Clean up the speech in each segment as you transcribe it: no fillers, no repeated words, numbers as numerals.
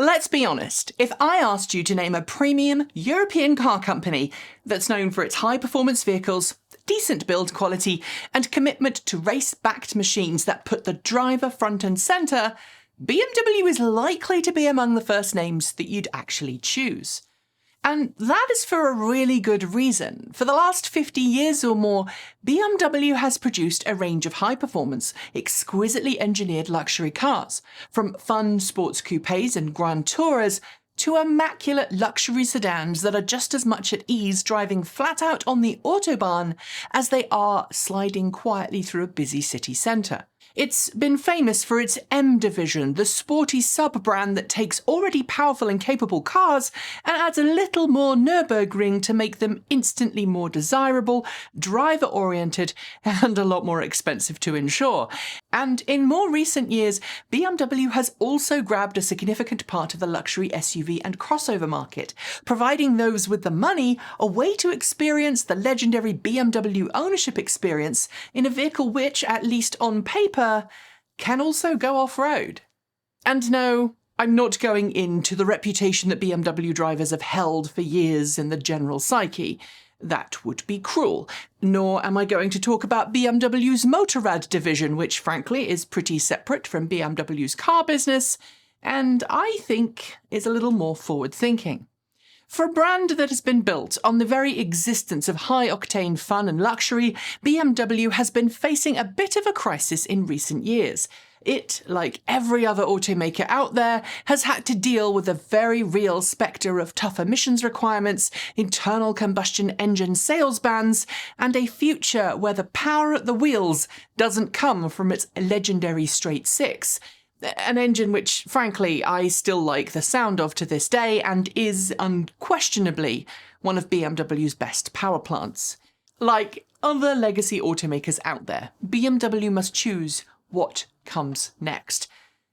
Let's be honest, if I asked you to name a premium European car company that's known for its high-performance vehicles, decent build quality, and commitment to race-backed machines that put the driver front and centre, BMW is likely to be among the first names that you'd actually choose. And that is for a really good reason. For the last 50 years or more, BMW has produced a range of high-performance, exquisitely engineered luxury cars, from fun sports coupes and grand tourers to immaculate luxury sedans that are just as much at ease driving flat out on the autobahn as they are sliding quietly through a busy city centre. It's been famous for its M division, the sporty sub-brand that takes already powerful and capable cars and adds a little more Nürburgring to make them instantly more desirable, driver-oriented, and a lot more expensive to insure. And in more recent years, BMW has also grabbed a significant part of the luxury SUV and crossover market, providing those with the money a way to experience the legendary BMW ownership experience in a vehicle which, at least on paper, can also go off-road. And no, I'm not going into the reputation that BMW drivers have held for years in the general psyche. That would be cruel. Nor am I going to talk about BMW's Motorrad division, which frankly is pretty separate from BMW's car business, and I think is a little more forward-thinking. For a brand that has been built on the very existence of high-octane fun and luxury, BMW has been facing a bit of a crisis in recent years. It, like every other automaker out there, has had to deal with the very real spectre of tough emissions requirements, internal combustion engine sales bans, and a future where the power at the wheels doesn't come from its legendary straight six. An engine which, frankly, I still like the sound of to this day and is unquestionably one of BMW's best power plants. Like other legacy automakers out there, BMW must choose what comes next.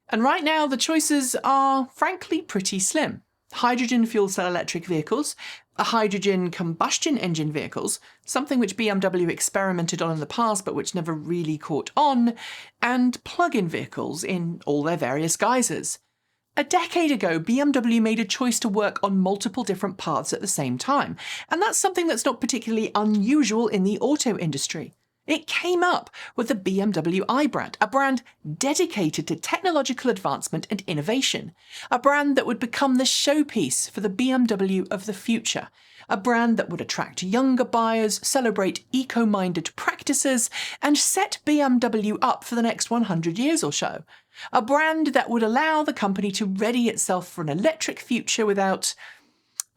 And right now the choices are, frankly, pretty slim. Hydrogen fuel cell electric vehicles, hydrogen combustion engine vehicles, something which BMW experimented on in the past but which never really caught on, and plug-in vehicles in all their various guises. A decade ago, BMW made a choice to work on multiple different paths at the same time, and that's something that's not particularly unusual in the auto industry. It came up with the BMW i brand, a brand dedicated to technological advancement and innovation, a brand that would become the showpiece for the BMW of the future, a brand that would attract younger buyers, celebrate eco-minded practices, and set BMW up for the next 100 years or so, a brand that would allow the company to ready itself for an electric future without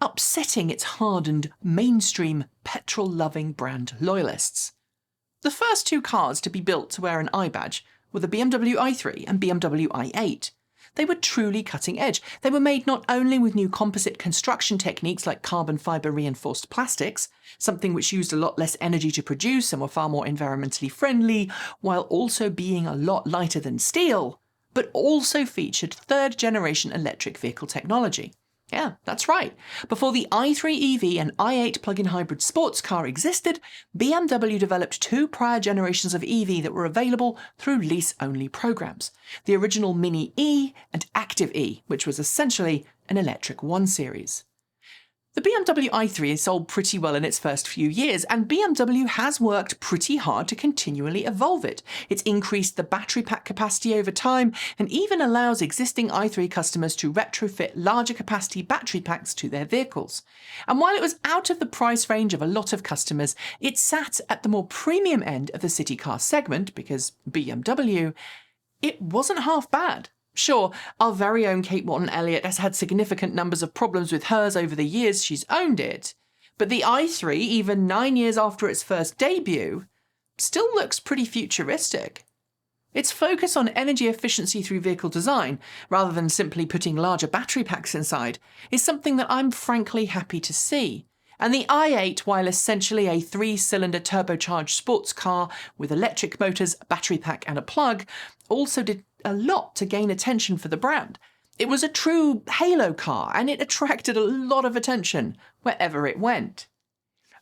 upsetting its hardened, mainstream, petrol-loving brand loyalists. The first two cars to be built to wear an I badge were the BMW i3 and BMW i8. They were truly cutting edge. They were made not only with new composite construction techniques like carbon fibre reinforced plastics, something which used a lot less energy to produce and were far more environmentally friendly, while also being a lot lighter than steel, but also featured third-generation electric vehicle technology. Yeah, that's right. Before the i3 EV and i8 plug-in hybrid sports car existed, BMW developed two prior generations of EV that were available through lease-only programs. The original Mini E and Active E, which was essentially an electric 1 Series. The BMW i3 sold pretty well in its first few years, and BMW has worked pretty hard to continually evolve it. It's increased the battery pack capacity over time, and even allows existing i3 customers to retrofit larger capacity battery packs to their vehicles. And while it was out of the price range of a lot of customers, it sat at the more premium end of the city car segment, because BMW, it wasn't half bad. Sure, our very own Kate Watton-Elliott has had significant numbers of problems with hers over the years she's owned it, but the i3, even 9 years after its first debut, still looks pretty futuristic. Its focus on energy efficiency through vehicle design, rather than simply putting larger battery packs inside, is something that I'm frankly happy to see. And the i8, while essentially a 3-cylinder turbocharged sports car with electric motors, a battery pack and a plug, also did a lot to gain attention for the brand. It was a true halo car, and it attracted a lot of attention wherever it went.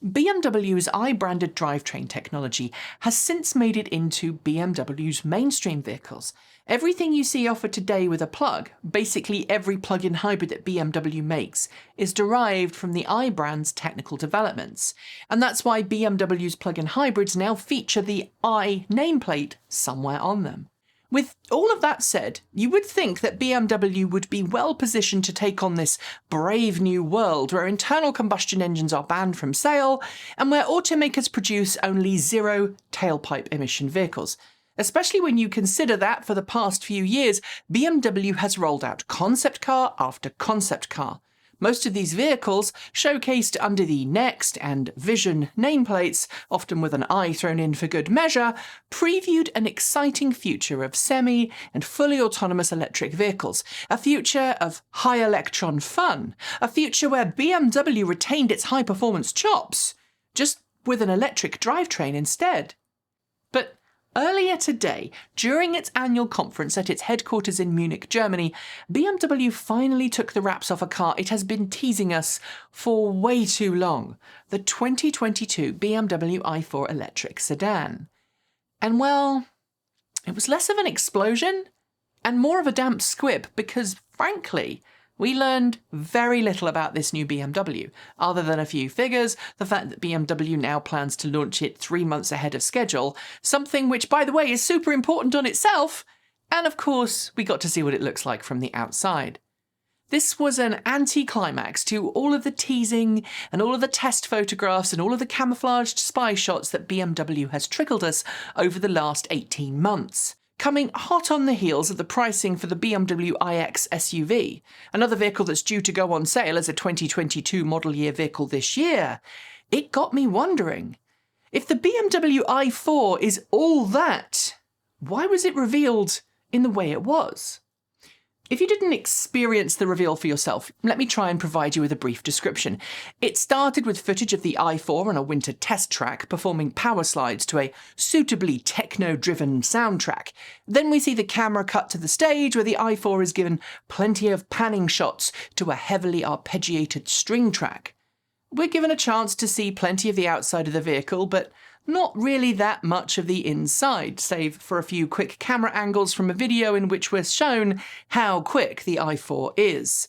BMW's i-branded drivetrain technology has since made it into BMW's mainstream vehicles. Everything you see offered today with a plug, basically every plug-in hybrid that BMW makes, is derived from the i brand's technical developments. And that's why BMW's plug-in hybrids now feature the i nameplate somewhere on them. With all of that said, you would think that BMW would be well positioned to take on this brave new world where internal combustion engines are banned from sale and where automakers produce only zero tailpipe emission vehicles. Especially when you consider that for the past few years, BMW has rolled out concept car after concept car. Most of these vehicles, showcased under the Next and Vision nameplates, often with an I thrown in for good measure, previewed an exciting future of semi- and fully autonomous electric vehicles, a future of high-electron fun, a future where BMW retained its high-performance chops, just with an electric drivetrain instead. But earlier today, during its annual conference at its headquarters in Munich, Germany, BMW finally took the wraps off a car it has been teasing us for way too long, the 2022 BMW i4 electric sedan. And well, it was less of an explosion and more of a damp squib because, frankly, we learned very little about this new BMW, other than a few figures, the fact that BMW now plans to launch it 3 months ahead of schedule, something which, by the way, is super important on itself, and of course, we got to see what it looks like from the outside. This was an anti-climax to all of the teasing and all of the test photographs and all of the camouflaged spy shots that BMW has trickled us over the last 18 months. Coming hot on the heels of the pricing for the BMW iX SUV, another vehicle that's due to go on sale as a 2022 model year vehicle this year, it got me wondering, if the BMW i4 is all that, why was it revealed in the way it was? If you didn't experience the reveal for yourself, let me try and provide you with a brief description. It started with footage of the i4 on a winter test track performing power slides to a suitably techno-driven soundtrack. Then we see the camera cut to the stage where the i4 is given plenty of panning shots to a heavily arpeggiated string track. We're given a chance to see plenty of the outside of the vehicle, but not really that much of the inside, save for a few quick camera angles from a video in which we're shown how quick the i4 is.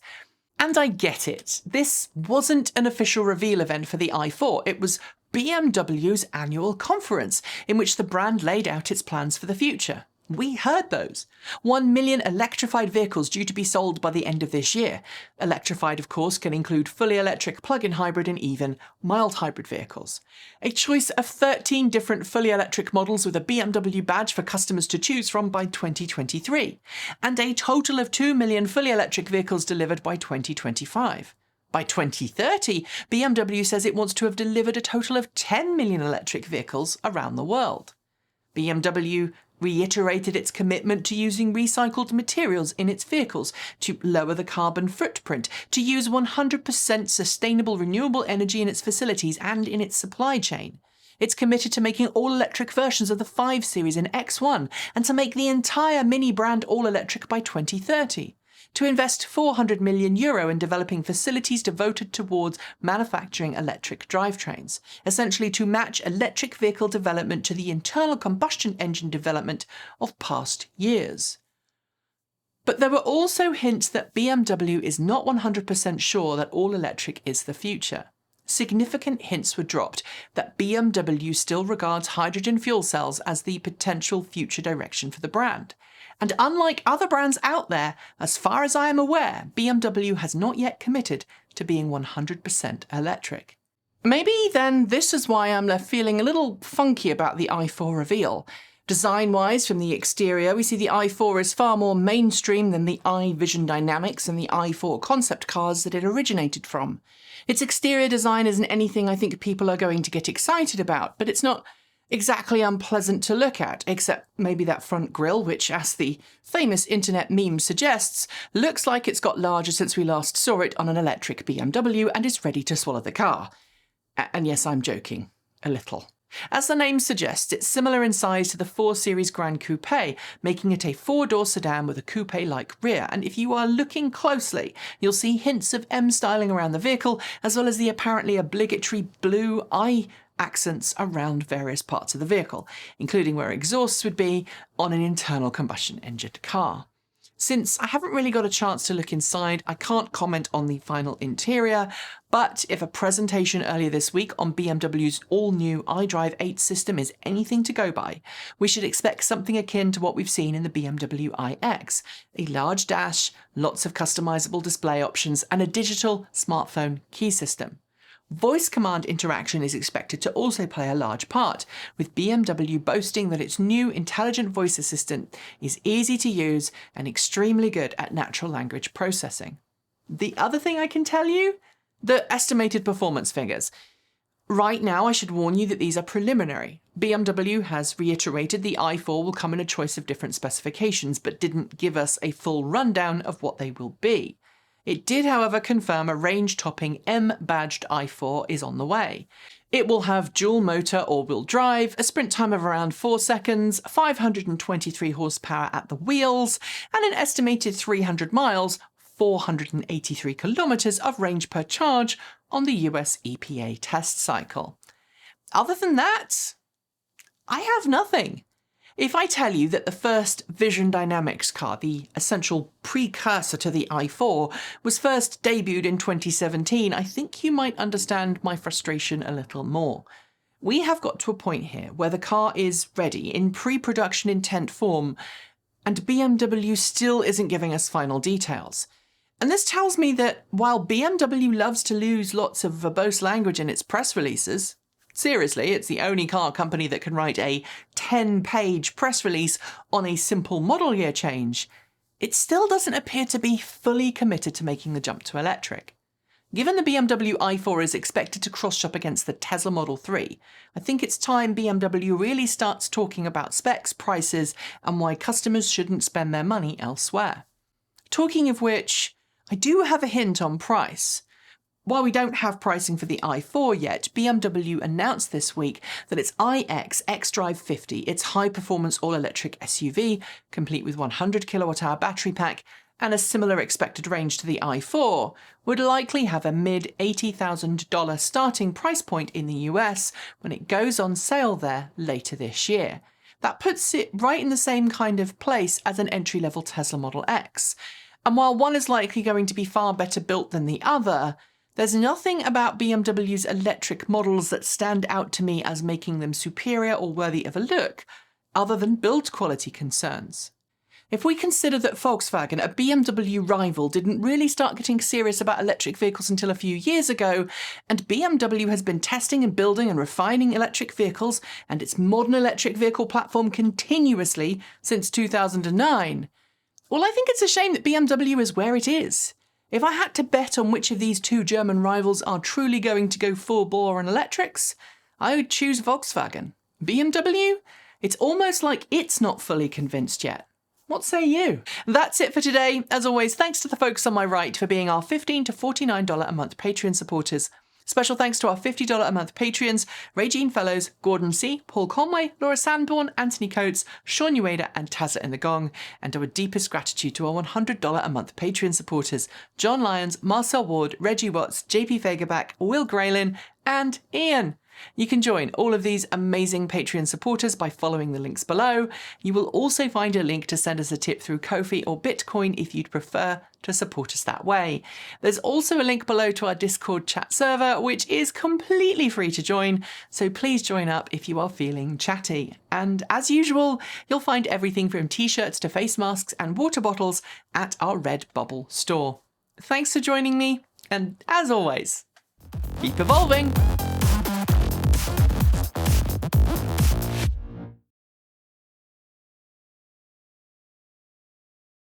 And I get it, this wasn't an official reveal event for the i4, it was BMW's annual conference, in which the brand laid out its plans for the future. We heard those. 1 million electrified vehicles due to be sold by the end of this year. Electrified, of course, can include fully electric plug-in hybrid and even mild hybrid vehicles. A choice of 13 different fully electric models with a BMW badge for customers to choose from by 2023. And a total of 2 million fully electric vehicles delivered by 2025. By 2030, BMW says it wants to have delivered a total of 10 million electric vehicles around the world. BMW reiterated its commitment to using recycled materials in its vehicles, to lower the carbon footprint, to use 100% sustainable renewable energy in its facilities and in its supply chain. It's committed to making all-electric versions of the 5 Series and X1, and to make the entire Mini brand all-electric by 2030. To invest €400 million in developing facilities devoted towards manufacturing electric drivetrains, essentially to match electric vehicle development to the internal combustion engine development of past years. But there were also hints that BMW is not 100% sure that all-electric is the future. Significant hints were dropped that BMW still regards hydrogen fuel cells as the potential future direction for the brand. And unlike other brands out there, as far as I am aware, BMW has not yet committed to being 100% electric. Maybe then this is why I'm left feeling a little funky about the i4 reveal. Design-wise, from the exterior, we see the i4 is far more mainstream than the i-Vision Dynamics and the i4 concept cars that it originated from. Its exterior design isn't anything I think people are going to get excited about, but it's not exactly unpleasant to look at, except maybe that front grille, which, as the famous internet meme suggests, looks like it's got larger since we last saw it on an electric BMW and is ready to swallow the car. And yes, I'm joking. A little. As the name suggests, it's similar in size to the 4 Series Grand Coupe, making it a 4-door sedan with a coupe-like rear. And if you are looking closely, you'll see hints of M styling around the vehicle, as well as the apparently obligatory blue eye accents around various parts of the vehicle, including where exhausts would be on an internal combustion engine car. Since I haven't really got a chance to look inside, I can't comment on the final interior, but if a presentation earlier this week on BMW's all-new iDrive 8 system is anything to go by, we should expect something akin to what we've seen in the BMW iX, a large dash, lots of customizable display options, and a digital smartphone key system. Voice command interaction is expected to also play a large part, with BMW boasting that its new intelligent voice assistant is easy to use and extremely good at natural language processing. The other thing I can tell you? The estimated performance figures. Right now, I should warn you that these are preliminary. BMW has reiterated the i4 will come in a choice of different specifications, but didn't give us a full rundown of what they will be. It did, however, confirm a range-topping M-badged i4 is on the way. It will have dual motor all-wheel drive, a sprint time of around 4 seconds, 523 horsepower at the wheels, and an estimated 300 miles, 483 kilometers of range per charge on the US EPA test cycle. Other than that, I have nothing. If I tell you that the first Vision Dynamics car, the essential precursor to the i4, was first debuted in 2017, I think you might understand my frustration a little more. We have got to a point here where the car is ready in pre-production intent form, and BMW still isn't giving us final details. And this tells me that while BMW loves to lose lots of verbose language in its press releases, seriously, it's the only car company that can write a 10-page press release on a simple model year change, it still doesn't appear to be fully committed to making the jump to electric. Given the BMW i4 is expected to cross-shop against the Tesla Model 3, I think it's time BMW really starts talking about specs, prices, and why customers shouldn't spend their money elsewhere. Talking of which, I do have a hint on price. While we don't have pricing for the i4 yet, BMW announced this week that its iX xDrive 50, its high-performance all-electric SUV, complete with 100 kWh battery pack and a similar expected range to the i4, would likely have a mid-$80,000 starting price point in the US when it goes on sale there later this year. That puts it right in the same kind of place as an entry-level Tesla Model X. And while one is likely going to be far better built than the other, there's nothing about BMW's electric models that stand out to me as making them superior or worthy of a look, other than build quality concerns. If we consider that Volkswagen, a BMW rival, didn't really start getting serious about electric vehicles until a few years ago, and BMW has been testing and building and refining electric vehicles and its modern electric vehicle platform continuously since 2009, well, I think it's a shame that BMW is where it is. If I had to bet on which of these two German rivals are truly going to go full bore on electrics, I would choose Volkswagen. BMW? It's almost like it's not fully convinced yet. What say you? That's it for today. As always, thanks to the folks on my right for being our $15 to $49 a month Patreon supporters. Special thanks to our $50 a month Patreons, Regine Fellows, Gordon C., Paul Conway, Laura Sanborn, Anthony Coates, Sean Ueda and Tazza in the Gong, and our deepest gratitude to our $100 a month Patreon supporters, John Lyons, Marcel Ward, Reggie Watts, JP Fagerback, Will Graylin, and Ian. You can join all of these amazing Patreon supporters by following the links below. You will also find a link to send us a tip through Ko-fi or Bitcoin if you'd prefer to support us that way. There's also a link below to our Discord chat server, which is completely free to join, so please join up if you are feeling chatty. And as usual, you'll find everything from t-shirts to face masks and water bottles at our Redbubble store. Thanks for joining me, and as always, keep evolving!